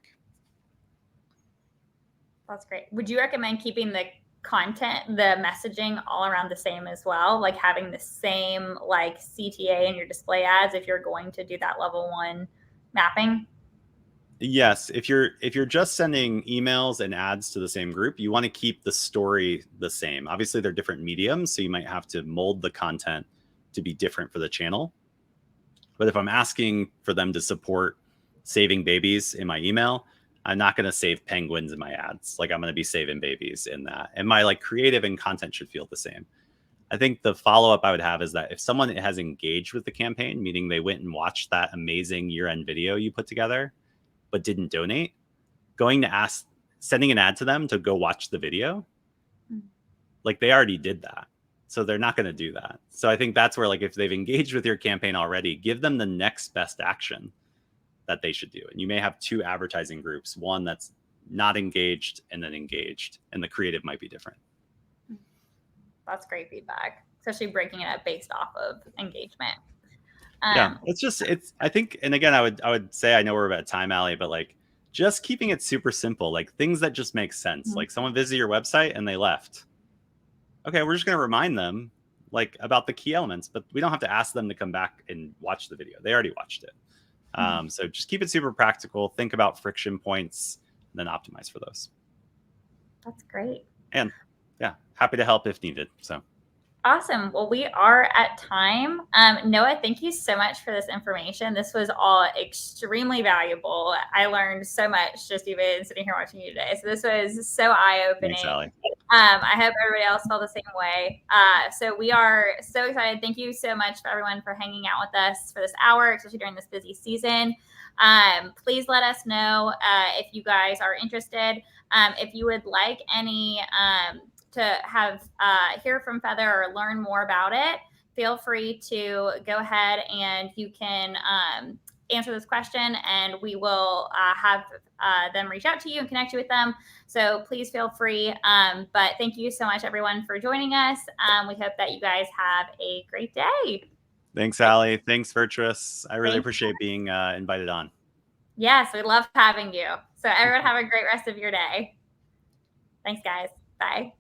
That's great. Would you recommend keeping the content, the messaging all around the same as well? Like having the same like CTA in your display ads if you're going to do that level 1 mapping? Yes, if you're just sending emails and ads to the same group, you want to keep the story the same. Obviously, they're different mediums, so you might have to mold the content to be different for the channel. But if I'm asking for them to support saving babies in my email, I'm not going to save penguins in my ads. Like, I'm going to be saving babies in that. And my like creative and content should feel the same. I think the follow-up I would have is that if someone has engaged with the campaign, meaning they went and watched that amazing year-end video you put together, but didn't donate, sending an ad to them to go watch the video, like they already did that. So they're not going to do that. So I think that's where, like, if they've engaged with your campaign already, give them the next best action that they should do. And you may have 2 advertising groups, one that's not engaged and then engaged, and the creative might be different. That's great feedback, especially breaking it up based off of engagement. Yeah, I think, and again, I would say, I know we're about time, Allie, but like just keeping it super simple, like things that just make sense. Mm-hmm. Like someone visited your website and they left. Okay, we're just going to remind them like about the key elements, but we don't have to ask them to come back and watch the video. They already watched it. So just keep it super practical. Think about friction points, and then optimize for those. That's great. And yeah, happy to help if needed. So. Awesome. Well, we are at time. Noah, thank you so much for this information. This was all extremely valuable. I learned so much just even sitting here watching you today. So this was so eye-opening. Thanks, Allie. I hope everybody else felt the same way. So we are so excited. Thank you so much for everyone for hanging out with us for this hour, especially during this busy season. Please let us know if you guys are interested. If you would like any to have hear from Feathr or learn more about it, feel free to go ahead and you can answer this question, and we will have them reach out to you and connect you with them. So please feel free. But thank you so much, everyone, for joining us. We hope that you guys have a great day. Thanks, Allie. Thanks, Virtuous. I really appreciate being invited on. Yes, we love having you. So everyone have a great rest of your day. Thanks, guys. Bye.